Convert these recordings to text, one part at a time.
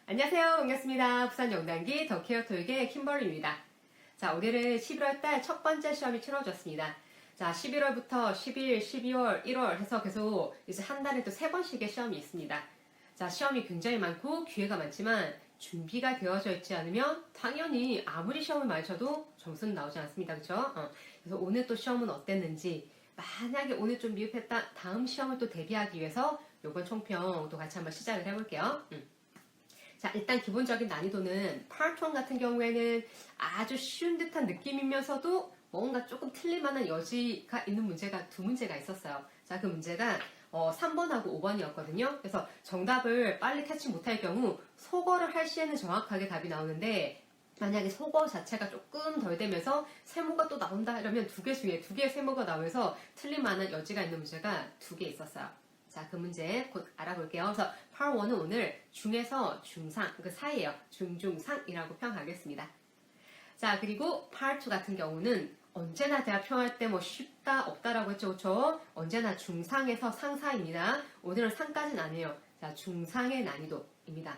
안녕하세요. 반갑습니다. 부산 영단기 더케어 토익의 킴벌리입니다. 자, 오늘은 11월 달 첫 번째 시험이 치러졌습니다. 자, 11월부터 11, 12월, 1월 해서 계속 이제 한 달에 또 3번씩의 시험이 있습니다. 자, 시험이 굉장히 많고 기회가 많지만 준비가 되어져 있지 않으면 당연히 아무리 시험을 많이 쳐도 점수는 나오지 않습니다. 그렇죠? 그래서 오늘 또 시험은 어땠는지, 만약에 오늘 좀 미흡했다 다음 시험을 또 대비하기 위해서 이번 총평 또 같이 한번 시작을 해볼게요. 자, 일단 기본적인 난이도는 Part 1 같은 경우에는 아주 쉬운 듯한 느낌이면서도 뭔가 조금 틀릴 만한 여지가 있는 문제가 두 문제가 있었어요. 자, 그 문제가 3번하고 5번이었거든요. 그래서 정답을 빨리 캐치 못할 경우 속어를 할 시에는 정확하게 답이 나오는데, 만약에 속어 자체가 조금 덜 되면서 세모가 또 나온다 이러면 두 개 중에 두 개의 세모가 나오면서 틀릴 만한 여지가 있는 문제가 두 개 있었어요. 자, 그 문제 곧 알아볼게요. 그래서 Part 1은 오늘 중에서 중상, 그 사이에요. 중상이라고 평하겠습니다. 자, 그리고 Part 2 같은 경우는 언제나 대학 평할 때 뭐 쉽다, 없다라고 했죠. 그렇죠? 언제나 중상에서 상사입니다. 오늘은 상까지는 아니에요. 자, 중상의 난이도입니다.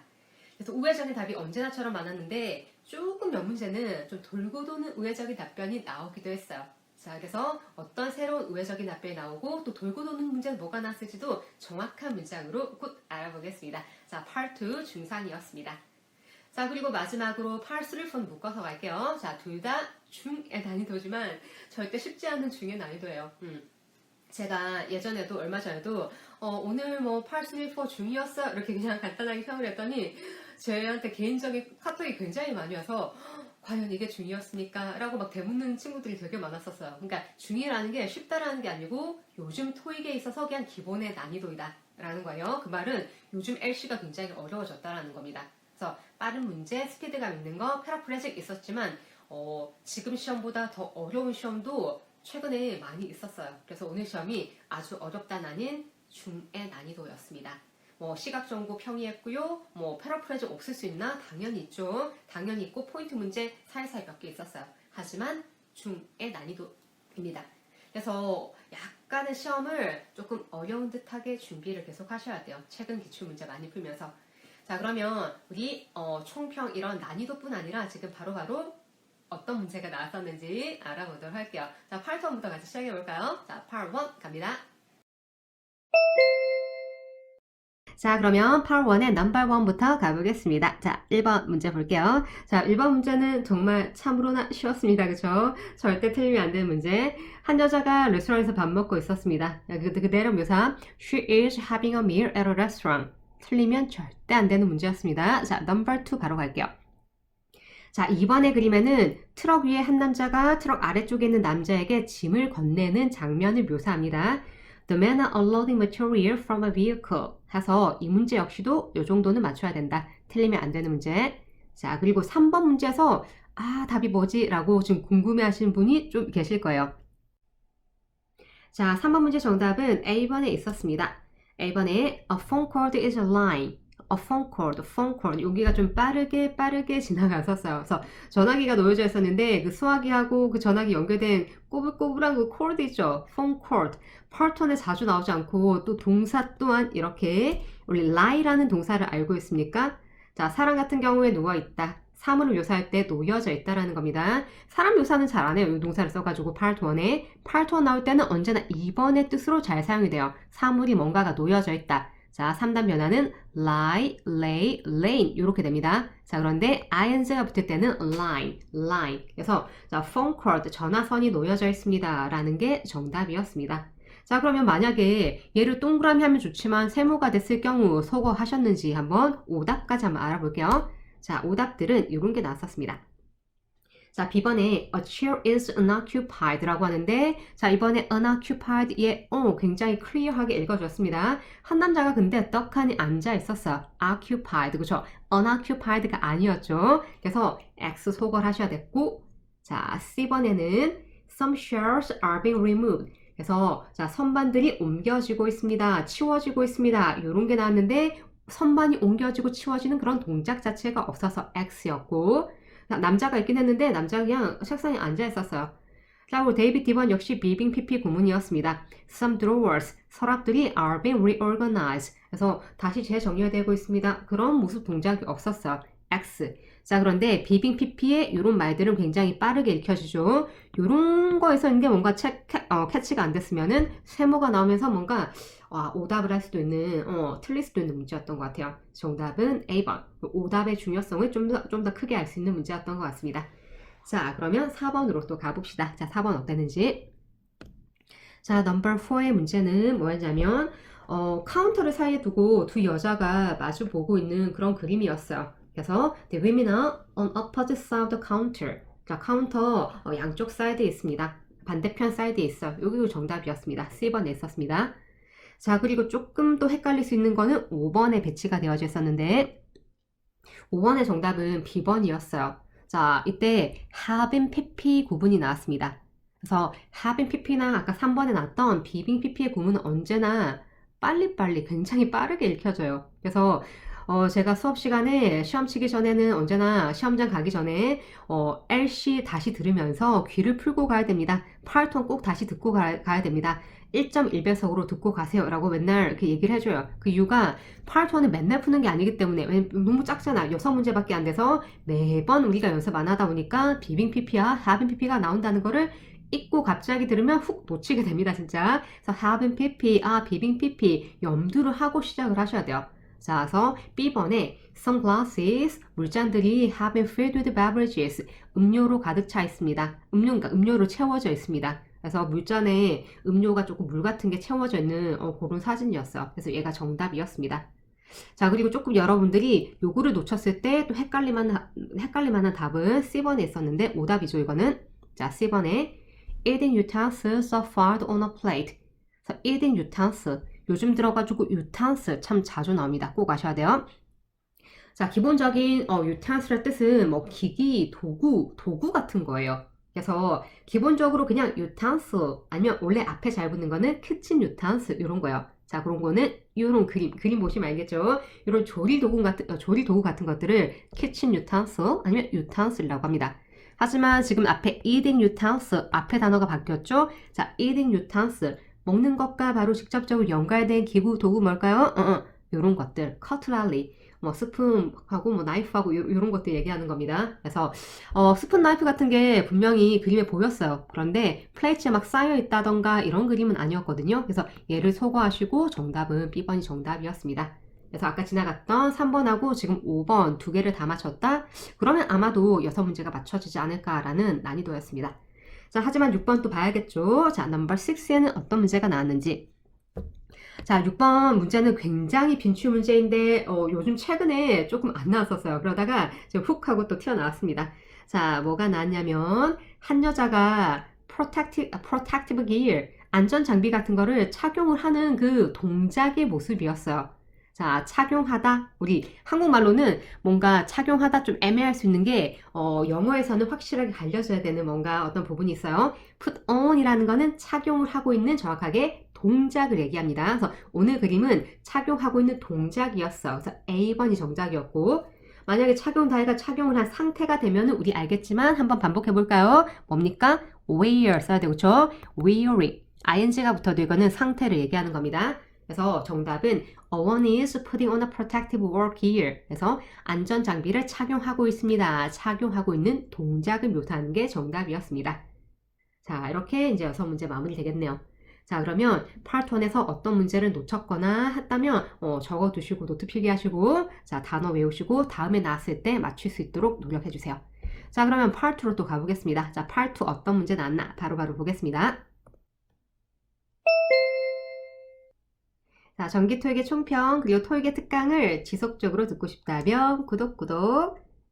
그래서 우회적인 답이 언제나처럼 많았는데 조금 몇 문제는 좀 돌고 도는 우회적인 답변이 나오기도 했어요. 자, 그래서 어떤 새로운 우회적인 답변이 나오고 또 돌고 도는 문제는 뭐가 나왔을지도 정확한 문장으로 곧 알아보겠습니다. 자, Part 2 중상이었습니다. 자, 그리고 마지막으로 Part 3 폰 묶어서 갈게요. 자, 둘 다 중의 난이도지만 절대 쉽지 않은 중의 난이도예요. 제가 예전에도 얼마 전에도 오늘 뭐 Part 3, 4 중이었어 이렇게 그냥 간단하게 평을 했더니 저희한테 개인적인 카톡이 굉장히 많이 와서 과연 이게 중이었습니까? 라고 막 되묻는 친구들이 되게 많았었어요. 그러니까 중이라는 게 쉽다라는 게 아니고 요즘 토익에 있어서 그냥 기본의 난이도이다 라는 거예요. 그 말은 요즘 LC가 굉장히 어려워졌다라는 겁니다. 그래서 빠른 문제, 스피드감 있는 거, 패러프레직 있었지만 지금 시험보다 더 어려운 시험도 최근에 많이 있었어요. 그래서 오늘 시험이 아주 어렵다는 아닌 중의 난이도였습니다. 뭐 시각정보 평이했고요. 뭐 패러프레직 없을 수 있나? 당연히 있죠. 당연히 있고 포인트 문제 살살 몇 개 있었어요. 하지만 중의 난이도입니다. 그래서 약간의 시험을 조금 어려운 듯하게 준비를 계속 하셔야 돼요. 최근 기출문제 많이 풀면서. 자, 그러면 우리 총평 이런 난이도뿐 아니라 지금 바로바로 어떤 문제가 나왔었는지 알아보도록 할게요. 자, Part 1부터 같이 시작해볼까요? 자, Part 1 갑니다. 자, 그러면 Part 1의 넘버 1부터 가보겠습니다. 자, 1번 문제 볼게요. 자, 1번 문제는 정말 참으로나 쉬웠습니다. 그쵸? 절대 틀리면 안 되는 문제. 한 여자가 레스토랑에서 밥 먹고 있었습니다. 그대로 묘사. She is having a meal at a restaurant. 틀리면 절대 안 되는 문제였습니다. 자, 넘버 2 바로 갈게요. 자, 2번의 그림에는 트럭 위에 한 남자가 트럭 아래쪽에 있는 남자에게 짐을 건네는 장면을 묘사합니다. The men are unloading material from a vehicle 해서 이 문제 역시도 이 정도는 맞춰야 된다. 틀리면 안 되는 문제. 자, 그리고 3번 문제에서 답이 뭐지? 라고 지금 궁금해 하시는 분이 좀 계실 거예요. 자, 3번 문제 정답은 A번에 있었습니다. A번에 A phone cord is a line. A phone cord. 여기가 좀 빠르게 지나갔었어요. 그래서 전화기가 놓여져 있었는데 그 수화기하고 그 전화기 연결된 꼬불꼬불한 그 cord 있죠. phone cord. Part 1에 자주 나오지 않고 또 동사 또한 이렇게 우리 lie라는 동사를 알고 있습니까? 자, 사람 같은 경우에 누워있다. 사물을 묘사할 때 놓여져 있다라는 겁니다. 사람 묘사는 잘 안 해요. 이 동사를 써가지고 Part 1에. Part 1 나올 때는 언제나 2번의 뜻으로 잘 사용이 돼요. 사물이 뭔가가 놓여져 있다. 자, 3단 변화는 lie, lay, lane 이렇게 됩니다. 자, 그런데 ing가 붙을 때는 line. 그래서 자, phone cord, 전화선이 놓여져 있습니다. 라는 게 정답이었습니다. 자, 그러면 만약에 얘를 동그라미 하면 좋지만 세모가 됐을 경우 속어 하셨는지 한번 오답까지 한번 알아볼게요. 자, 오답들은 이런 게 나왔었습니다. 자, B번에 a chair is unoccupied 라고 하는데, 자, 이번에 unoccupied 굉장히 클리어하게 읽어줬습니다. 한 남자가 근데 떡하니 앉아 있었어요. occupied, 그쵸? unoccupied가 아니었죠. 그래서 X 소걸 하셔야 됐고, 자, C번에는 some chairs are being removed. 그래서 자, 선반들이 옮겨지고 있습니다. 치워지고 있습니다. 이런 게 나왔는데 선반이 옮겨지고 치워지는 그런 동작 자체가 없어서 X였고, 남자가 있긴 했는데 남자가 그냥 책상에 앉아 있었어요. 자, 그리고 데이비드 디번 역시 비빙 PP 고문이었습니다. Some drawers, 서랍들이 are being reorganized. 그래서 다시 재정렬되고 있습니다. 그런 모습 동작이 없었어요. X. 자, 그런데 비빙 PP의 이런 말들은 굉장히 빠르게 읽혀지죠. 이런 거에서 이게 뭔가 캐치가 안 됐으면은 세모가 나오면서 뭔가 오답을 할 수도 있는, 틀릴 수도 있는 문제였던 것 같아요. 정답은 A번. 오답의 중요성을 좀 더 크게 알 수 있는 문제였던 것 같습니다. 자, 그러면 4번으로 또 가봅시다. 자, 4번 어땠는지. 자, 넘버 4의 문제는 뭐였냐면, 카운터를 사이에 두고 두 여자가 마주 보고 있는 그런 그림이었어요. 그래서 the women are on opposite side of the counter. 자, 카운터 양쪽 사이드에 있습니다. 반대편 사이드에 있어요. 여기 정답이었습니다. C번에 있었습니다. 자, 그리고 조금 또 헷갈릴 수 있는 거는 5번에 배치가 되어져 있었는데 5번의 정답은 B번이었어요. 자, 이때 having pp 구분이 나왔습니다. 그래서 having pp나 아까 3번에 나왔던 being pp의 구문은 언제나 빨리빨리 굉장히 빠르게 읽혀져요. 그래서 제가 수업 시간에 시험 치기 전에는 언제나 시험장 가기 전에 LC 다시 들으면서 귀를 풀고 가야 됩니다. 파일톤 꼭 다시 듣고 가야 됩니다. 1.1배속으로 듣고 가세요 라고 맨날 이렇게 얘기를 해줘요. 그 이유가 파일톤을 맨날 푸는 게 아니기 때문에 너무 작잖아. 6문제밖에 안 돼서 매번 우리가 연습 안 하다 보니까 비빙 PP와 having PP가 나온다는 거를 잊고 갑자기 들으면 훅 놓치게 됩니다. 진짜. 그래서 having PP, 비빙 PP 염두를 하고 시작을 하셔야 돼요. 자, 그래서 B번에 sunglasses, 물잔들이 have been filled with beverages, 음료로 가득 차 있습니다. 그러니까 음료로 채워져 있습니다. 그래서 물잔에 음료가 조금 물 같은 게 채워져 있는 그런 사진이었어요. 그래서 얘가 정답이었습니다. 자, 그리고 조금 여러분들이 요거를 놓쳤을 때 또 헷갈릴만한 답은 C번에 있었는데 오답이죠, 이거는. 자, C번에 eating utensils are found on a plate. 그래서 eating utensil. 요즘 들어가지고 utensil 참 자주 나옵니다. 꼭 아셔야 돼요. 자, 기본적인 utensil의 뜻은 뭐 기기, 도구 같은 거예요. 그래서 기본적으로 그냥 utensil 아니면 원래 앞에 잘 붙는 거는 kitchen utensil 이런 거예요. 자, 그런 거는 이런 그림 보시면 알겠죠? 이런 조리 도구 같은 것들을 kitchen utensil 아니면 utensil이라고 합니다. 하지만 지금 앞에 eating utensil 앞에 단어가 바뀌었죠? 자, eating utensil 먹는 것과 바로 직접적으로 연관된 기구 도구 뭘까요? 이런 것들, cutlery, 뭐 스푼하고 뭐 나이프하고 이런 것들 얘기하는 겁니다. 그래서 스푼 나이프 같은 게 분명히 그림에 보였어요. 그런데 플레이트에 막 쌓여 있다던가 이런 그림은 아니었거든요. 그래서 얘를 소거하시고 정답은 B번이 정답이었습니다. 그래서 아까 지나갔던 3번하고 지금 5번 두 개를 다 맞췄다? 그러면 아마도 6문제가 맞춰지지 않을까라는 난이도였습니다. 자, 하지만 6번 또 봐야겠죠. 자, 넘버 6에는 어떤 문제가 나왔는지. 자, 6번 문제는 굉장히 빈추 문제인데 요즘 최근에 조금 안 나왔었어요. 그러다가 지금 훅 하고 또 튀어나왔습니다. 자, 뭐가 나왔냐면 한 여자가 protective gear, 안전 장비 같은 거를 착용을 하는 그 동작의 모습이었어요. 자, 착용하다. 우리 한국말로는 뭔가 착용하다 좀 애매할 수 있는 게 영어에서는 확실하게 갈려져야 되는 뭔가 어떤 부분이 있어요. put on이라는 거는 착용을 하고 있는 정확하게 동작을 얘기합니다. 그래서 오늘 그림은 착용하고 있는 동작이었어. 그래서 A번이 정답이었고 만약에 착용 다해가 착용을 한 상태가 되면 우리 알겠지만 한번 반복해 볼까요? 뭡니까? wear 써야 되고 그렇죠? wearing ing가 붙어도 이거는 상태를 얘기하는 겁니다. 그래서 정답은 a one is putting on a protective work gear. 그래서 안전 장비를 착용하고 있습니다. 착용하고 있는 동작을 묘사하는 게 정답이었습니다. 자, 이렇게 이제 6문제 마무리 되겠네요. 자, 그러면 파트 1에서 어떤 문제를 놓쳤거나 했다면 적어두시고 노트 필기하시고 자, 단어 외우시고 다음에 나왔을 때 맞출 수 있도록 노력해 주세요. 자, 그러면 파트 2로 또 가보겠습니다. 자, 파트 2 어떤 문제 나왔나 바로바로 보겠습니다. 자, 정기 토익의 총평 그리고 토익의 특강을 지속적으로 듣고 싶다면 구독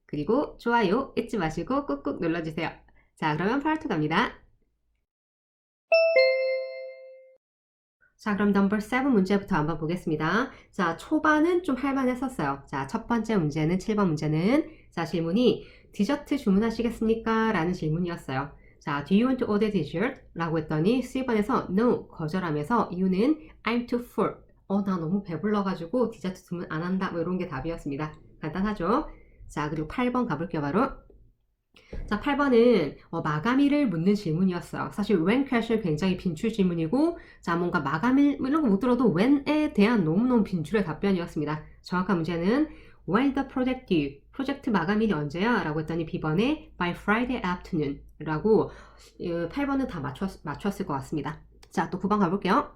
그리고 좋아요 잊지 마시고 꾹꾹 눌러주세요. 자, 그러면 파트 2 갑니다. 자, 그럼 넘버 7 문제부터 한번 보겠습니다. 자, 초반은 좀 할만했었어요. 자, 첫 번째 문제는 7번 문제는 자, 질문이 디저트 주문하시겠습니까? 라는 질문이었어요. 자, do you want to order dessert? 라고 했더니 C번에서 no, 거절하면서 이유는 I'm too full. 나 너무 배불러가지고 디저트 주문 안 한다. 뭐 이런 게 답이었습니다. 간단하죠? 자, 그리고 8번 가볼게요, 바로. 자, 8번은 마감일을 묻는 질문이었어요. 사실 when question 굉장히 빈출 질문이고, 자, 뭔가 마감일 이런 거 못 들어도 when에 대한 너무너무 빈출의 답변이었습니다. 정확한 문제는 when the project due? 프로젝트 마감일이 언제야? 라고 했더니 B번에 by Friday afternoon 라고 8번은 다 맞췄을 것 같습니다. 자, 또 9번 가볼게요.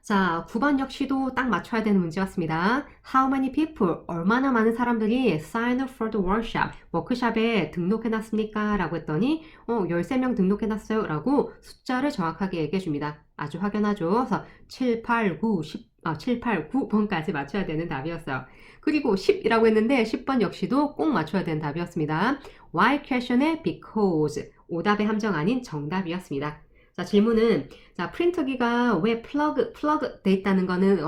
자, 9번 역시도 딱 맞춰야 되는 문제였습니다. How many people? 얼마나 많은 사람들이 sign up for the workshop? 워크샵에 등록해놨습니까? 라고 했더니 13명 등록해놨어요. 라고 숫자를 정확하게 얘기해 줍니다. 아주 확연하죠. 그래서 7, 8, 9, 10, 7, 8, 9번까지 맞춰야 되는 답이었어요. 그리고 10이라고 했는데 10번 역시도 꼭 맞춰야 되는 답이었습니다. Why question에 because 오답의 함정 아닌 정답이었습니다. 자, 질문은 자, 프린터기가 왜 플러그 돼 있다는 거는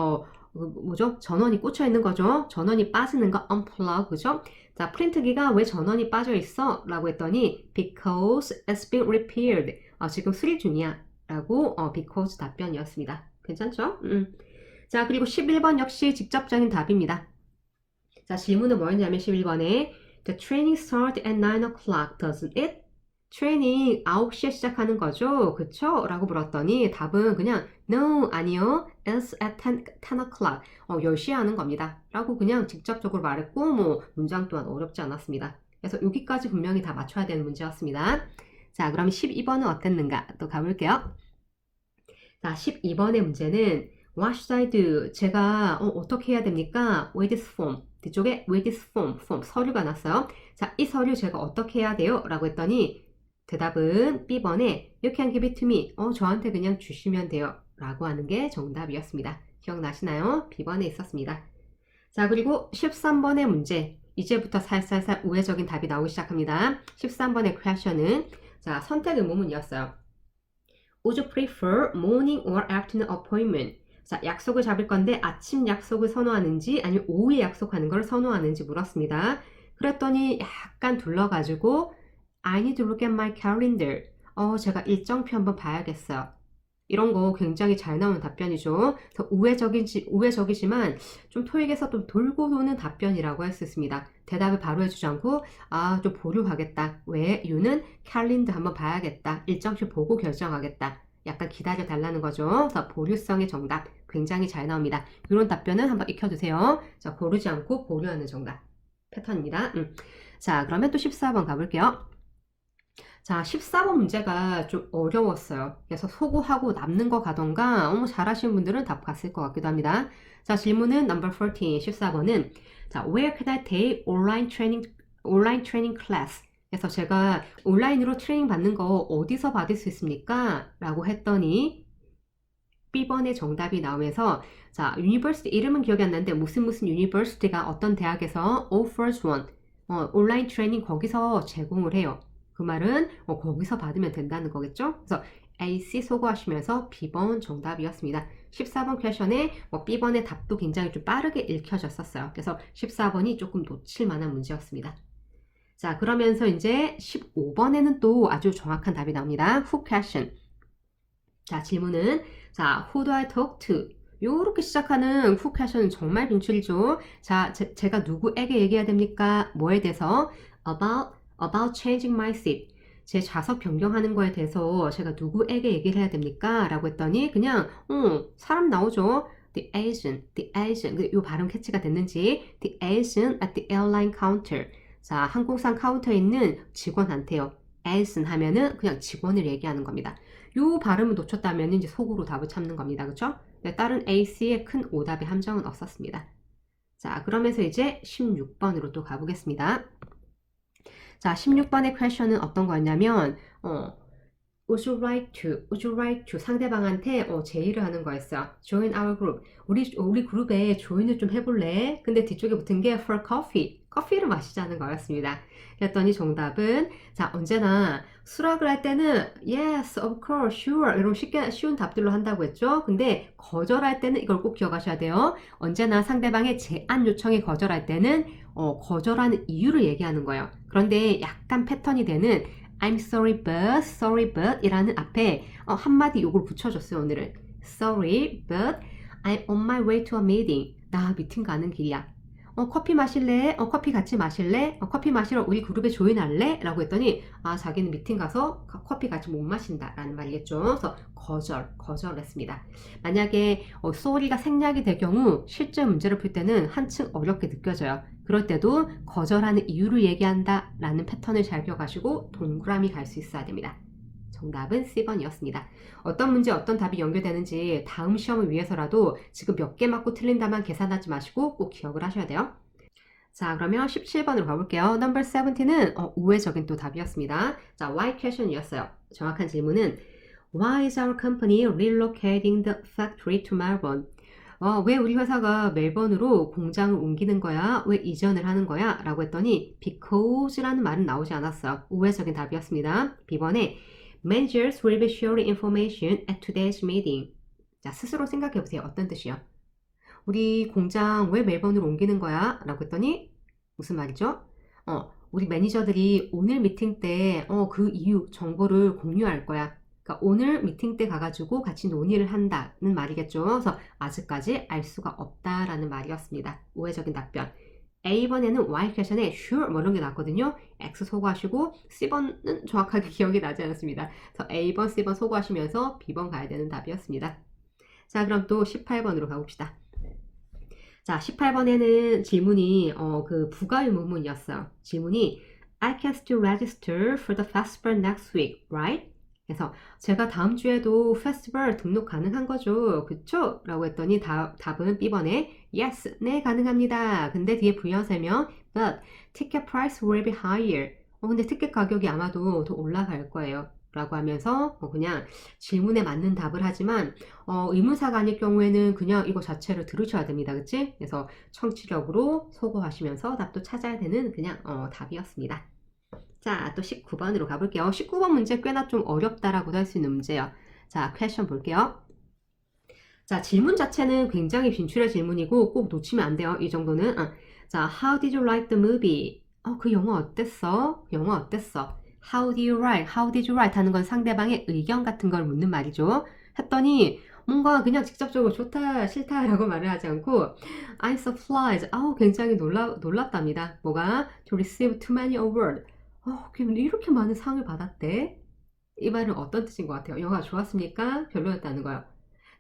뭐죠? 전원이 꽂혀 있는 거죠. 전원이 빠지는 거 unplug, 그죠? 자, 프린터기가 왜 전원이 빠져 있어? 라고 했더니 because it's been repaired. 지금 수리 중이야. 라고 because 답변이었습니다. 괜찮죠? 자, 그리고 11번 역시 직접적인 답입니다. 자, 질문은 뭐였냐면 11번에 The training starts at 9 o'clock, doesn't it? 트레이닝 9시에 시작하는 거죠? 그쵸? 라고 물었더니 답은 그냥 No, 아니요. It's at 10 o'clock. 10시에 하는 겁니다. 라고 그냥 직접적으로 말했고 뭐 문장 또한 어렵지 않았습니다. 그래서 여기까지 분명히 다 맞춰야 되는 문제였습니다. 자, 그럼 12번은 어땠는가? 또 가볼게요. 자, 12번의 문제는 What should I do? 제가 어떻게 해야 됩니까? With this form. 뒤쪽에 with this form, 서류가 났어요. 자, 이 서류 제가 어떻게 해야 돼요? 라고 했더니 대답은 B번에 You can give it to me. 저한테 그냥 주시면 돼요. 라고 하는 게 정답이었습니다. 기억나시나요? B번에 있었습니다. 자, 그리고 13번의 문제. 이제부터 살살살 우회적인 답이 나오기 시작합니다. 13번의 question은 자, 선택 의문문이었어요. Would you prefer morning or afternoon appointment? 자, 약속을 잡을 건데 아침 약속을 선호하는지 아니면 오후에 약속하는 걸 선호하는지 물었습니다. 그랬더니 약간 둘러가지고 I need to look at my calendar. 제가 일정표 한번 봐야겠어요. 이런 거 굉장히 잘 나오는 답변이죠. 우회적이지만 좀 토익에서 좀 돌고 도는 답변이라고 할 수 있습니다. 대답을 바로 해주지 않고 좀 보류하겠다. 왜? 이유는 캘린더 한번 봐야겠다. 일정표 보고 결정하겠다. 약간 기다려 달라는 거죠. 그래서 보류성의 정답 굉장히 잘 나옵니다. 이런 답변은 한번 익혀두세요. 자, 고르지 않고 보류하는 정답 패턴입니다. 자, 그러면 또 14번 가볼게요. 자, 14번 문제가 좀 어려웠어요. 그래서 소구하고 남는 거 가던가 잘하시는 분들은 답 갔을 것 같기도 합니다. 자, 질문은 number 14, 14번은 자, where can I take online training class? 그래서 제가 온라인으로 트레이닝 받는 거 어디서 받을 수 있습니까? 라고 했더니 B번의 정답이 나오면서 자, 유니버시티 이름은 기억이 안 나는데 무슨 유니버시티가 어떤 대학에서 offers one 온라인 트레이닝 거기서 제공을 해요. 그 말은 거기서 받으면 된다는 거겠죠? 그래서 AC 소거하시면서 B번 정답이었습니다. 14번 퀘션에 B번의 답도 굉장히 좀 빠르게 읽혀졌었어요. 그래서 14번이 조금 놓칠 만한 문제였습니다. 자, 그러면서 이제 15번에는 또 아주 정확한 답이 나옵니다. Who question? 자, 질문은 자, Who do I talk to? 요렇게 시작하는 who question은 정말 빈출이죠. 자, 제가 누구에게 얘기해야 됩니까? 뭐에 대해서? About changing my seat. 제 좌석 변경하는 거에 대해서 제가 누구에게 얘기를 해야 됩니까? 라고 했더니 그냥 사람 나오죠. The agent. 요 발음 캐치가 됐는지 The agent at the airline counter. 자, 항공사 카운터에 있는 직원한테요. agent 하면은 그냥 직원을 얘기하는 겁니다. 요 발음을 놓쳤다면 이제 속으로 답을 찾는 겁니다. 그쵸? 다른 AC의 큰 오답의 함정은 없었습니다. 자, 그러면서 이제 16번으로 또 가보겠습니다. 자, 16번의 퀘션은 어떤 거였냐면 Would you like to 상대방한테 제의를 하는 거였어요. Join our group. 우리 그룹에 조인을 좀 해볼래? 근데 뒤쪽에 붙은 게 for coffee. 커피를 마시자는 거였습니다. 그랬더니 정답은 자, 언제나 수락을 할 때는 yes, of course, sure 이런 쉬운 답들로 한다고 했죠. 근데 거절할 때는 이걸 꼭 기억하셔야 돼요. 언제나 상대방의 제안 요청에 거절할 때는 거절하는 이유를 얘기하는 거예요. 그런데 약간 패턴이 되는 I'm sorry but 이라는 앞에 한마디 요걸 붙여줬어요. 오늘은 sorry but I'm on my way to a meeting. 나 미팅 가는 길이야. 커피 마실래? 커피 같이 마실래? 커피 마시러 우리 그룹에 조인할래? 라고 했더니 자기는 미팅 가서 커피 같이 못 마신다 라는 말이겠죠. 그래서 거절했습니다. 만약에 sorry가 생략이 될 경우 실제 문제를 풀 때는 한층 어렵게 느껴져요. 그럴 때도 거절하는 이유를 얘기한다 라는 패턴을 잘 기억하시고 동그라미 갈 수 있어야 됩니다. 정답은 C번이었습니다. 어떤 문제 어떤 답이 연결되는지 다음 시험을 위해서라도 지금 몇 개 맞고 틀린다만 계산하지 마시고 꼭 기억을 하셔야 돼요. 자, 그러면 17번으로 가볼게요. Number 17은 우회적인 또 답이었습니다. 자, why question이었어요. 정확한 질문은 Why is our company relocating the factory to Melbourne? 왜 우리 회사가 멜번으로 공장을 옮기는 거야? 왜 이전을 하는 거야? 라고 했더니 because라는 말은 나오지 않았어요. 우회적인 답이었습니다. B번에 Managers will be sharing information at today's meeting. 자, 스스로 생각해 보세요. 어떤 뜻이요? 우리 공장 왜 멜번으로 옮기는 거야? 라고 했더니 무슨 말이죠? 우리 매니저들이 오늘 미팅 때 그 이유 정보를 공유할 거야. 그러니까 오늘 미팅 때 가가지고 같이 논의를 한다는 말이겠죠. 그래서 아직까지 알 수가 없다라는 말이었습니다. 우회적인 답변. A번에는 Y 퀘션에 sure 뭐 이런 게 나왔거든요. X 소거하시고 C번은 정확하게 기억이 나지 않았습니다. 그래서 A번, C번 소거하시면서 B번 가야 되는 답이었습니다. 자, 그럼 또 18번으로 가봅시다. 자, 18번에는 질문이 그 부가 의문문이었어요. 질문이 I can still register for the festival next week, right? 그래서 제가 다음 주에도 페스티벌 등록 가능한 거죠? 그쵸? 라고 했더니 답은 B번에 Yes, 네 가능합니다. 근데 뒤에 부여세면 But ticket price will be higher. 근데 티켓 가격이 아마도 더 올라갈 거예요. 라고 하면서 그냥 질문에 맞는 답을 하지만 의문사가 아닐 경우에는 그냥 이거 자체를 들으셔야 됩니다. 그치? 그래서 청취력으로 소거하시면서 답도 찾아야 되는 그냥 답이었습니다. 자, 또 19번으로 가볼게요. 19번 문제 꽤나 좀 어렵다라고도 할 수 있는 문제예요. 자, 퀘션 볼게요. 자, 질문 자체는 굉장히 빈출의 질문이고 꼭 놓치면 안 돼요. 이 정도는. 자, How did you like the movie? 그 영화 어땠어? 영화 어땠어? How did you write? How did you write? 하는 건 상대방의 의견 같은 걸 묻는 말이죠. 했더니 뭔가 그냥 직접적으로 좋다, 싫다 라고 말을 하지 않고 I'm surprised. 굉장히 놀랍답니다. 뭐가? To receive too many awards. 이렇게 많은 상을 받았대? 이 말은 어떤 뜻인 것 같아요? 영화 좋았습니까? 별로였다는 거예요.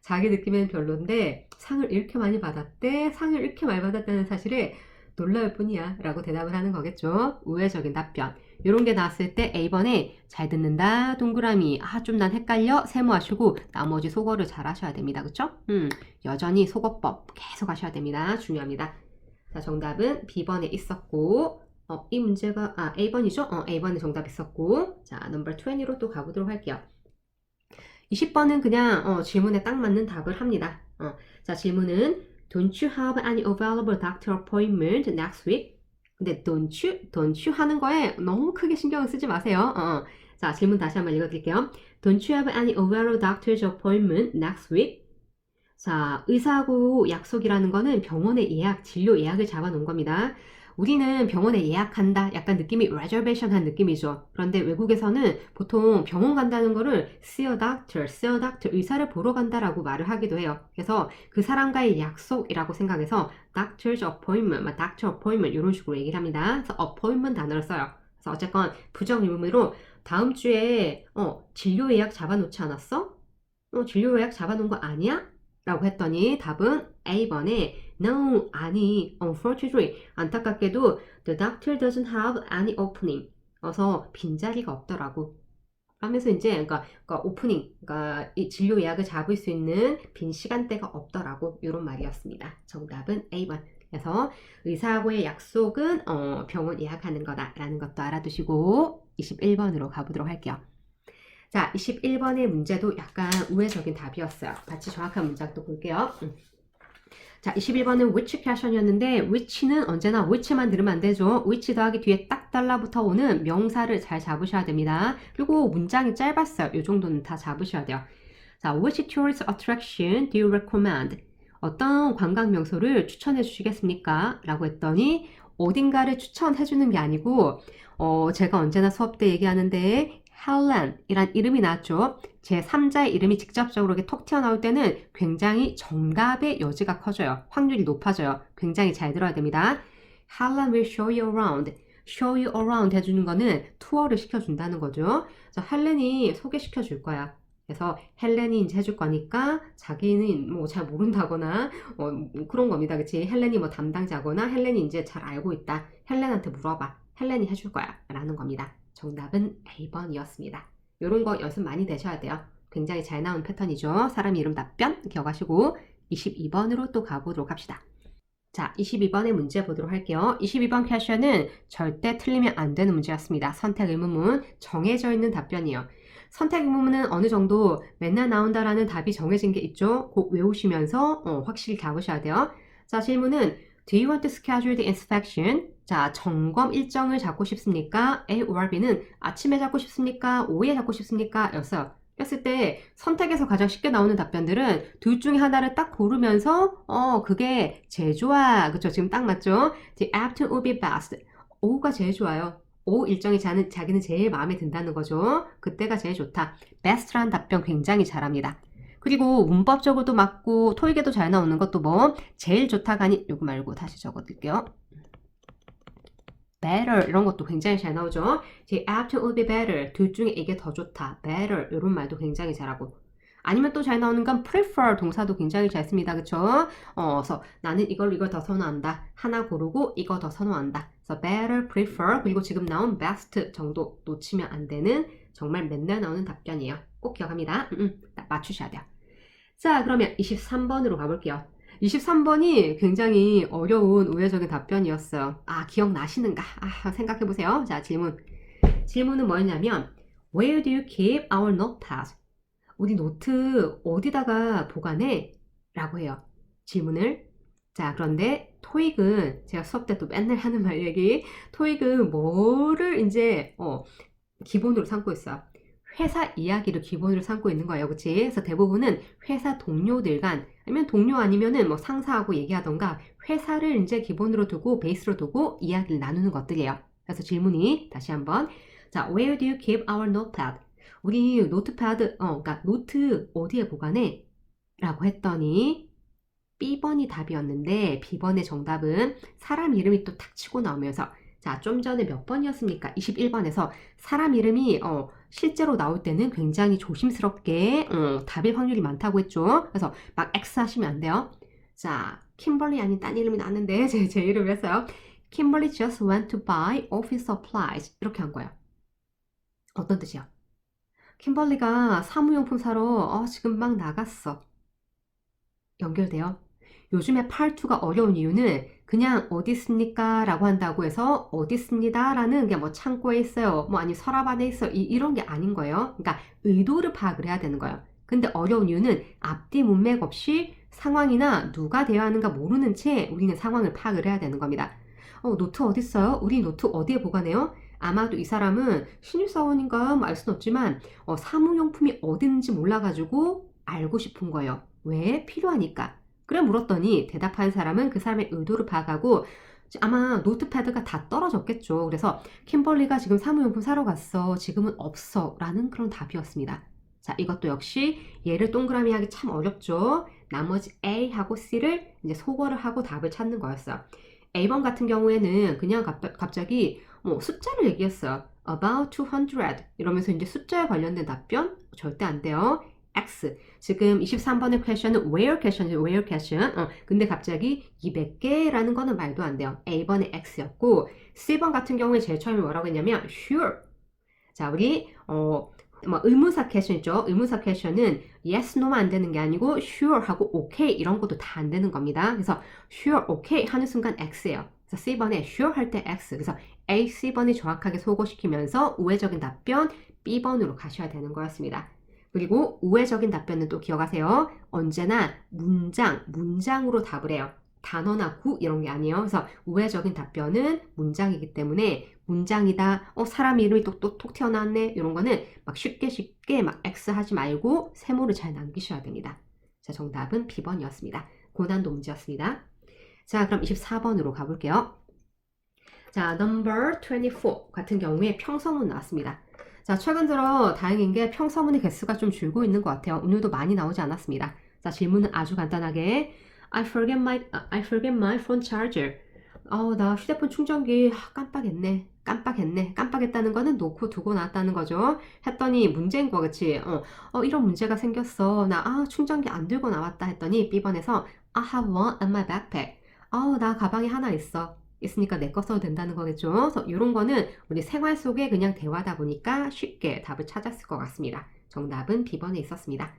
자기 느낌에는 별론데 상을 이렇게 많이 받았대? 상을 이렇게 많이 받았다는 사실에 놀라울 뿐이야 라고 대답을 하는 거겠죠. 우회적인 답변. 이런 게 나왔을 때 A번에 잘 듣는다 동그라미 좀 난 헷갈려 세모하시고 나머지 속어를 잘 하셔야 됩니다. 그쵸? 여전히 속어법 계속 하셔야 됩니다. 중요합니다. 자, 정답은 B번에 있었고 이 문제가 A번이죠? A번에 정답 있었고 자, 넘버 20로 또 가보도록 할게요. 20번은 그냥 질문에 딱 맞는 답을 합니다. 자, 질문은 Don't you have any available doctor appointment next week? 근데 don't you 하는 거에 너무 크게 신경을 쓰지 마세요. 자, 질문 다시 한번 읽어드릴게요. Don't you have any available doctor's appointment next week? 자, 의사하고 약속이라는 거는 병원의 예약, 진료 예약을 잡아놓은 겁니다. 우리는 병원에 예약한다. 약간 느낌이 reservation 한 느낌이죠. 그런데 외국에서는 보통 병원 간다는 거를 see a doctor, 의사를 보러 간다라고 말을 하기도 해요. 그래서 그 사람과의 약속이라고 생각해서 doctor's appointment, doctor appointment 이런 식으로 얘기를 합니다. 그래서 appointment 단어를 써요. 그래서 어쨌건 부정의문으로 다음 주에 진료 예약 잡아놓지 않았어? 진료 예약 잡아놓은 거 아니야? 라고 했더니 답은 A번에 No, 아니, unfortunately, 안타깝게도 the doctor doesn't have any opening. 그래서 빈자리가 없더라고. 하면서 이제 그러니까 오프닝, 그러니까 이 진료 예약을 잡을 수 있는 빈 시간대가 없더라고. 이런 말이었습니다. 정답은 A번. 그래서 의사하고의 약속은 병원 예약하는 거다라는 것도 알아두시고 21번으로 가보도록 할게요. 자, 21번의 문제도 약간 우회적인 답이었어요. 같이 정확한 문장 또 볼게요. 자, 21번은 which question이었는데 which는 언제나 which만 들으면 안 되죠. which 더하기 뒤에 딱 달라붙어 오는 명사를 잘 잡으셔야 됩니다. 그리고 문장이 짧았어요. 이 정도는 다 잡으셔야 돼요. 자, which tourist attraction do you recommend? 어떤 관광 명소를 추천해 주시겠습니까? 라고 했더니 어딘가를 추천해 주는 게 아니고 제가 언제나 수업 때 얘기하는데 헬렌이란 이름이 나왔죠. 제 3자의 이름이 직접적으로 이렇게 톡 튀어나올 때는 굉장히 정답의 여지가 커져요. 확률이 높아져요. 굉장히 잘 들어야 됩니다. Helen will show you around. show you around 해주는 거는 투어를 시켜준다는 거죠. 그래서 헬렌이 소개시켜 줄 거야. 그래서 헬렌이 이제 해줄 거니까 자기는 뭐 잘 모른다거나 그런 겁니다. 그치? 헬렌이 뭐 담당자거나 헬렌이 이제 잘 알고 있다. 헬렌한테 물어봐. 헬렌이 해줄 거야. 라는 겁니다. 정답은 A번이었습니다. 이런 거 연습 많이 되셔야 돼요. 굉장히 잘 나온 패턴이죠. 사람 이름 답변 기억하시고 22번으로 또 가보도록 합시다. 자, 22번의 문제 보도록 할게요. 22번 퀘션은 절대 틀리면 안 되는 문제였습니다. 선택 의문문 정해져 있는 답변이에요. 선택 의문문은 어느 정도 맨날 나온다라는 답이 정해진 게 있죠. 꼭 외우시면서 확실히 잡으셔야 돼요. 자, 질문은 Do you want to schedule the inspection? 자, 점검 일정을 잡고 싶습니까? A or B는 아침에 잡고 싶습니까? 오후에 잡고 싶습니까? 였어요. 했을 때 선택에서 가장 쉽게 나오는 답변들은 둘 중에 하나를 딱 고르면서 그게 제일 좋아. 그쵸? 지금 딱 맞죠? The afternoon would be best. 오후가 제일 좋아요. 오후 일정이 자기는 제일 마음에 든다는 거죠. 그때가 제일 좋다. best라는 답변 굉장히 잘합니다. 그리고 문법적으로도 맞고 토익에도 잘 나오는 것도 뭐 제일 좋다가 아닌 요거 말고 다시 적어드릴게요. better 이런 것도 굉장히 잘 나오죠. The after would be better. 둘 중에 이게 더 좋다. better 이런 말도 굉장히 잘하고. 아니면 또 잘 나오는 건 prefer 동사도 굉장히 잘 씁니다. 그쵸? 그래서 나는 이걸 더 선호한다. 하나 고르고 이거 더 선호한다. 그래서 better, prefer 그리고 지금 나온 best 정도 놓치면 안 되는 정말 맨날 나오는 답변이에요. 꼭 기억합니다. 맞추셔야 돼요. 자, 그러면 23번으로 가볼게요. 23번이 굉장히 어려운 우회적인 답변이었어요. 아, 기억나시는가? 아, 생각해보세요. 자, 질문은 뭐였냐면 Where do you keep our notepad? 우리 노트 어디다가 보관해? 라고 해요. 질문을. 자, 그런데 토익은 제가 수업 때 또 맨날 하는 말 얘기. 토익은 뭐를 이제 기본으로 삼고 있어요. 회사 이야기를 기본으로 삼고 있는 거예요. 그치? 그래서 대부분은 회사 동료들 간, 아니면 동료 아니면은 뭐 상사하고 얘기하던가 회사를 이제 기본으로 두고, 베이스로 두고 이야기를 나누는 것들이에요. 그래서 질문이 다시 한번. 자, where do you keep our notepad? 우리 노트패드, 그러니까 노트 어디에 보관해? 라고 했더니 B번이 답이었는데 B번의 정답은 사람 이름이 또 탁 치고 나오면서 자, 좀 전에 몇 번이었습니까? 21번에서 사람 이름이 실제로 나올 때는 굉장히 조심스럽게 답일 확률이 많다고 했죠. 그래서 막 X 하시면 안 돼요. 자, 킴벌리 아닌 딴 이름이 나왔는데 제 이름을 했어요. Kimberly just went to buy office supplies 이렇게 한 거예요. 어떤 뜻이야? 킴벌리가 사무용품 사러 지금 막 나갔어. 연결돼요. 요즘에 팔투가 어려운 이유는 그냥 어디 있습니까? 라고 한다고 해서 어디 있습니다 라는 게 뭐 창고에 있어요. 뭐 아니 서랍 안에 있어요. 이런 게 아닌 거예요. 그러니까 의도를 파악을 해야 되는 거예요. 근데 어려운 이유는 앞뒤 문맥 없이 상황이나 누가 대화하는가 모르는 채 우리는 상황을 파악을 해야 되는 겁니다. 노트 어디 있어요? 우리 노트 어디에 보관해요? 아마도 이 사람은 신입사원인가 뭐 알 수는 없지만 사무용품이 어딘지 몰라가지고 알고 싶은 거예요. 왜? 필요하니까. 그래 물었더니 대답한 사람은 그 사람의 의도를 파악하고 아마 노트패드가 다 떨어졌겠죠. 그래서 킴벌리가 지금 사무용품 사러 갔어. 지금은 없어. 라는 그런 답이었습니다. 자, 이것도 역시 얘를 동그라미 하기 참 어렵죠. 나머지 A하고 C를 이제 소거를 하고 답을 찾는 거였어요. A번 같은 경우에는 그냥 갑자기 숫자를 얘기했어요. About 200 이러면서 이제 숫자에 관련된 답변 절대 안 돼요. X. 지금 23번의 퀘션은 where 퀘션이죠. where 퀘션. 근데 갑자기 200개라는 거는 말도 안 돼요. A번의 X였고 C번 같은 경우에 제일 처음에 뭐라고 했냐면 sure. 자, 우리 의문사 퀘션 있죠. 의문사 퀘션은 yes, no만 안 되는 게 아니고 sure 하고 okay 이런 것도 다 안 되는 겁니다. 그래서 sure, okay 하는 순간 X예요. 그래서 C번에 sure 할 때 X. 그래서 A, C번이 정확하게 소거시키면서 우회적인 답변 B번으로 가셔야 되는 거였습니다. 그리고 우회적인 답변은 또 기억하세요. 언제나 문장으로 답을 해요. 단어나 구 이런 게 아니에요. 그래서 우회적인 답변은 문장이기 때문에 문장이다. 사람 이름이 톡 튀어나왔네. 이런 거는 막 쉽게 막 X 하지 말고 세모를 잘 남기셔야 됩니다. 자, 정답은 B번이었습니다. 고난도 문제였습니다. 자, 그럼 24번으로 가볼게요. 자, number 24 같은 경우에 평서문 나왔습니다. 자, 최근 들어 다행인 게 평서문의 개수가 좀 줄고 있는 것 같아요. 오늘도 많이 나오지 않았습니다. 자, 질문은 아주 간단하게 I forget my phone charger. 나 휴대폰 충전기 깜빡했다는 거는 놓고 두고 놨다는 거죠. 했더니 문제인 거, 그치? 이런 문제가 생겼어. 나 충전기 안 들고 나왔다 했더니 B번에서 I have one in my backpack. 나 가방에 하나 있으니까 내 거 써도 된다는 거겠죠. 그래서 이런 거는 우리 생활 속에 그냥 대화다 보니까 쉽게 답을 찾았을 것 같습니다. 정답은 B번에 있었습니다.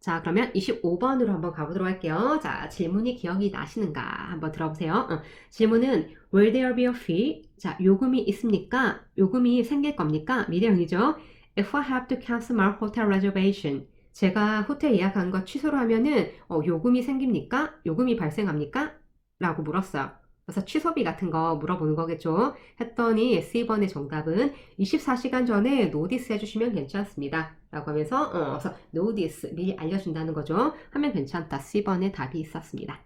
자, 그러면 25번으로 한번 가보도록 할게요. 자, 질문이 기억이 나시는가? 한번 들어보세요. 질문은 Will there be a fee? 자, 요금이 있습니까? 요금이 생길 겁니까? 미래형이죠. If I have to cancel my hotel reservation. 제가 호텔 예약한 거 취소를 하면은 요금이 생깁니까? 요금이 발생합니까? 라고 물었어요. 그래서 취소비 같은 거 물어보는 거겠죠. 했더니 C번의 정답은 24시간 전에 노디스 해주시면 괜찮습니다. 라고 하면서 그래서 노디스 미리 알려준다는 거죠. 하면 괜찮다. C번의 답이 있었습니다.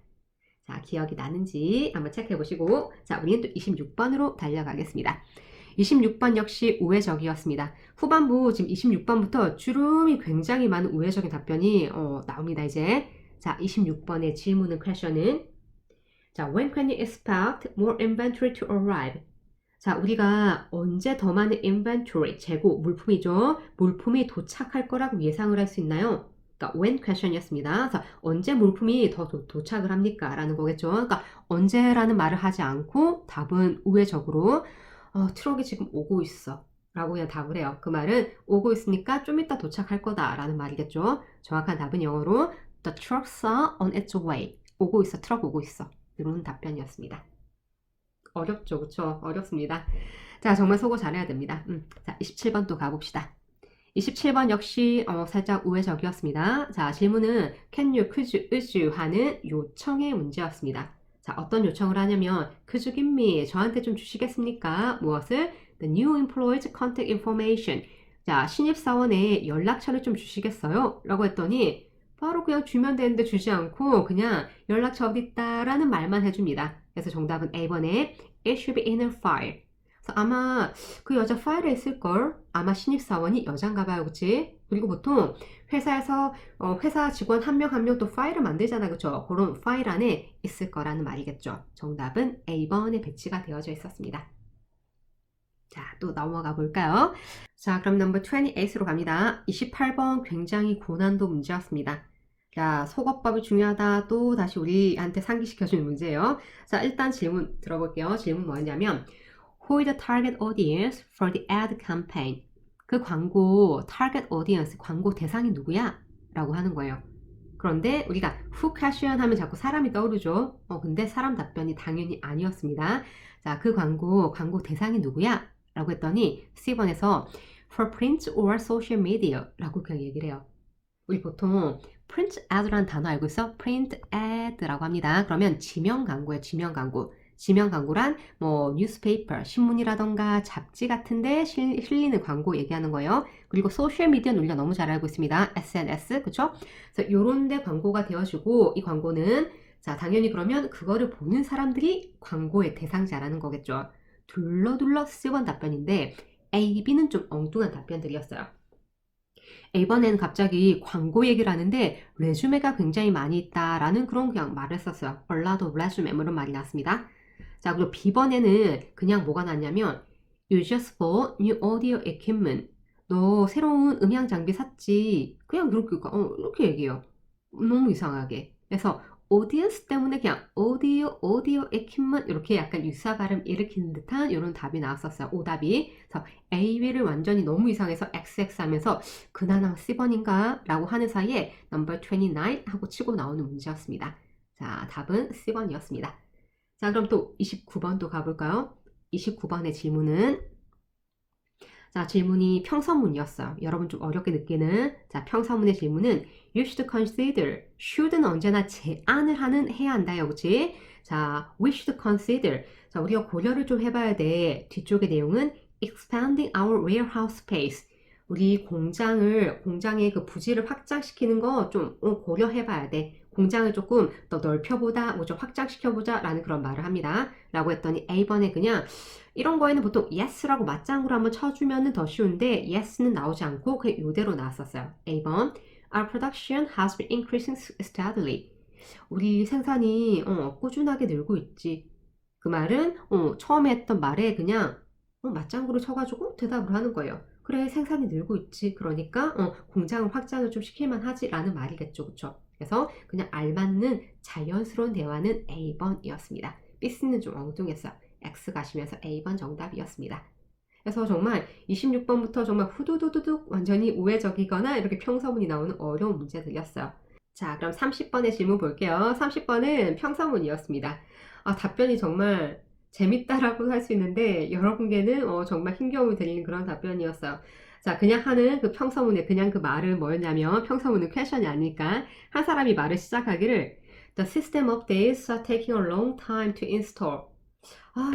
자, 기억이 나는지 한번 체크해 보시고, 자, 우리는 또 26번으로 달려가겠습니다. 26번 역시 우회적이었습니다. 후반부 지금 26번부터 주름이 굉장히 많은 우회적인 답변이 나옵니다. 이제 자, 26번의 질문은 퀘션은 자, when can you expect more inventory to arrive? 자, 우리가 언제 더 많은 inventory, 재고, 물품이죠. 물품이 도착할 거라고 예상을 할 수 있나요? 그러니까 when question이었습니다. 그래서 언제 물품이 더 도착을 합니까? 라는 거겠죠. 그러니까 언제라는 말을 하지 않고 답은 우회적으로 트럭이 지금 오고 있어. 라고 그냥 답을 해요. 그 말은 오고 있으니까 좀 이따 도착할 거다 라는 말이겠죠. 정확한 답은 영어로 The trucks are on its way. 오고 있어. 트럭 오고 있어. 이런 답변이었습니다. 어렵죠, 그쵸? 어렵습니다. 자, 정말 속어 잘해야 됩니다. 자, 27번 또 가봅시다. 27번 역시 살짝 우회적이었습니다. 자, 질문은 can you, could you, would you 하는 요청의 문제였습니다. 자, 어떤 요청을 하냐면 could you give me, 저한테 좀 주시겠습니까? 무엇을? The new employee's contact information. 자, 신입사원의 연락처를 좀 주시겠어요? 라고 했더니 바로 그냥 주면 되는데 주지 않고 그냥 연락처 어딨다 라는 말만 해줍니다. 그래서 정답은 A번에 It should be in a file. 그래서 아마 그 여자 파일에 있을걸? 아마 신입사원이 여잔가 봐요. 그치? 그리고 보통 회사에서 회사 직원 한 명 한 명 또 파일을 만들잖아. 그쵸? 그런 파일 안에 있을 거라는 말이겠죠. 정답은 A번에 배치가 되어져 있었습니다. 자, 또 넘어가 볼까요? 자, 그럼 넘버 28으로 갑니다. 28번 굉장히 고난도 문제였습니다. 자, 속어법이 중요하다. 또 다시 우리한테 상기시켜주는 문제예요. 자, 일단 질문 들어볼게요. 질문 뭐였냐면 Who is the target audience for the ad campaign? 그 광고 target audience, 광고 대상이 누구야? 라고 하는 거예요. 그런데 우리가 who question 하면 자꾸 사람이 떠오르죠. 근데 사람 답변이 당연히 아니었습니다. 자, 그 광고 대상이 누구야? 라고 했더니 C번에서 for print or social media 라고 그냥 얘기를 해요. 우리 보통 print ad라는 단어 알고 있어? print ad라고 합니다. 그러면 지명 광고예요. 지명 광고. 지명 광고란 뭐 뉴스페이퍼, 신문이라던가 잡지 같은데 실리는 광고 얘기하는 거예요. 그리고 소셜 미디어는 우리가 너무 잘 알고 있습니다. SNS, 그쵸? 그래서 요런 데 광고가 되어주고 이 광고는 자, 당연히 그러면 그거를 보는 사람들이 광고의 대상자라는 거겠죠. 둘러둘러 C번 답변인데 A, B는 좀 엉뚱한 답변들이었어요. A번에는 갑자기 광고 얘기를 하는데 레주메가 굉장히 많이 있다라는 그런 그냥 말을 썼어요. A lot of resume 이런 말이 나왔습니다. 자, 그리고 B번에는 그냥 뭐가 나왔냐면 You just bought new audio equipment. 너 새로운 음향 장비 샀지. 그냥 이렇게 얘기해요. 너무 이상하게. 그래서 audience 때문에 그냥 audio equipment 이렇게 약간 유사 발음 일으키는 듯한 이런 답이 나왔었어요. 오답이. 그래서 A, B를 완전히 너무 이상해서 XX 하면서 그나마 C번인가? 라고 하는 사이에 number 29 하고 치고 나오는 문제였습니다. 자, 답은 C번이었습니다. 자, 그럼 또 29번도 가볼까요? 29번의 질문은 자, 질문이 평서문이었어요. 여러분 좀 어렵게 느끼는 자, 평서문의 질문은 You should consider. should는 언제나 제안을 해야 한다요. 그치? 자, we should consider. 자, 우리가 고려를 좀 해봐야 돼. 뒤쪽의 내용은 expanding our warehouse space. 우리 공장의 그 부지를 확장시키는 거 좀 고려해봐야 돼. 공장을 조금 더 넓혀보다, 좀 확장시켜보자 라는 그런 말을 합니다. 라고 했더니 A번에 그냥 이런 거에는 보통 yes라고 맞장구로 한번 쳐주면 더 쉬운데 yes는 나오지 않고 그냥 이대로 나왔었어요. A번 Our production has been increasing steadily. 우리 생산이 꾸준하게 늘고 있지. 그 말은 처음에 했던 말에 그냥 맞장구를 쳐가지고 대답을 하는 거예요. 그래, 생산이 늘고 있지. 그러니까 공장을 확장을 좀 시킬만 하지라는 말이겠죠, 그쵸? 그래서 그냥 알맞는 자연스러운 대화는 A번이었습니다. B씨는 좀 엉뚱했어요. X 가시면서 A번 정답이었습니다. 그래서 정말 26번부터 정말 후두두두둑 완전히 우회적이거나 이렇게 평서문이 나오는 어려운 문제들이었어요. 자, 그럼 30번의 질문 볼게요. 30번은 평서문이었습니다. 답변이 정말 재밌다라고 할 수 있는데 여러분께는 정말 힘겨움이 들리는 그런 답변이었어요. 자, 그냥 하는 그 평서문에 그냥 그 말은 뭐였냐면 평서문은 퀘션이 아니니까 한 사람이 말을 시작하기를 The system updates are taking a long time to install.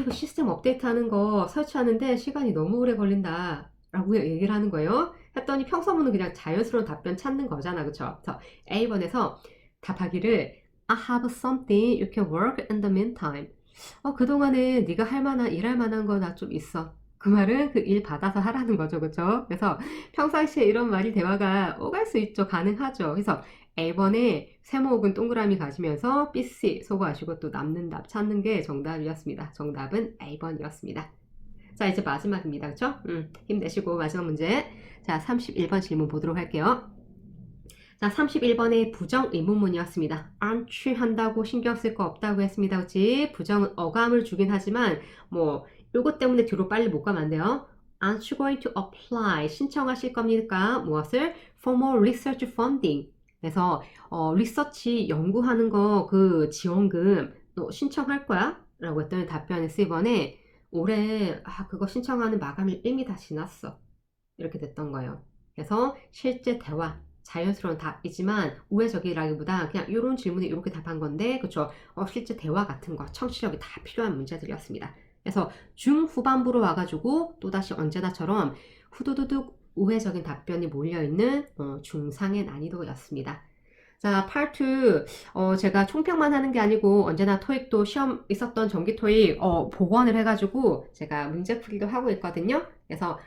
이거 시스템 업데이트 하는 거 설치하는데 시간이 너무 오래 걸린다. 라고 얘기를 하는 거예요. 했더니 평서문은 그냥 자연스러운 답변 찾는 거잖아. 그쵸? 그래서 A번에서 답하기를 I have something you can work in the meantime. 그동안에 네가 할 만한, 일할 만한 거 나 좀 있어. 그 말은 그 일 받아서 하라는 거죠. 그쵸? 그래서 평상시에 이런 말이 대화가 오갈 수 있죠. 가능하죠. 그래서 A번에 세모 혹은 동그라미 가시면서 BC 소거하시고 또 남는 답 찾는 게 정답이었습니다. 정답은 A번이었습니다. 자, 이제 마지막입니다. 그쵸? 힘내시고 마지막 문제. 자, 31번 질문 보도록 할게요. 자, 31번의 부정 의문문이었습니다. aren't 한다고 신경 쓸 거 없다고 했습니다. 그치? 부정은 어감을 주긴 하지만 뭐 요거 때문에 뒤로 빨리 못 가면 안 돼요. Aren't you going to apply? 신청하실 겁니까? 무엇을? For more research funding. 그래서 리서치 연구하는 거 그 지원금 너 신청할 거야? 라고 했더니 답변이 C번에 올해 그거 신청하는 마감일 이미 다 지났어. 이렇게 됐던 거예요. 그래서 실제 대화 자연스러운 답이지만 우회적이라기보다 그냥 이런 질문에 이렇게 답한 건데 그쵸? 실제 대화 같은 거 청취력이 다 필요한 문제들이었습니다. 그래서 중후반부로 와가지고 또다시 언제나처럼 후두두둑 우회적인 답변이 몰려있는 중상의 난이도였습니다. 자, 파트 제가 총평만 하는 게 아니고 언제나 토익도 시험 있었던 정기 토익 복원을 해가지고 제가 문제풀이도 하고 있거든요. 그래서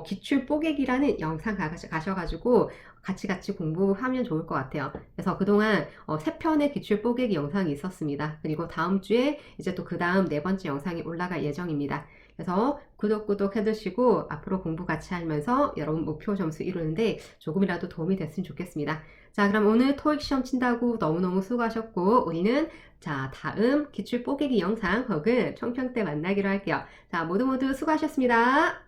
기출 뽀개기라는 영상 가셔가지고 같이 공부하면 좋을 것 같아요. 그래서 그동안 3편의 기출 뽀개기 영상이 있었습니다. 그리고 다음 주에 이제 또 그 다음 4번째 영상이 올라갈 예정입니다. 그래서 구독 해두시고 앞으로 공부 같이 하면서 여러분 목표 점수 이루는데 조금이라도 도움이 됐으면 좋겠습니다. 자, 그럼 오늘 토익 시험 친다고 너무너무 수고하셨고 우리는 자, 다음 기출 뽀개기 영상 혹은 총평 때 만나기로 할게요. 자, 모두 수고하셨습니다.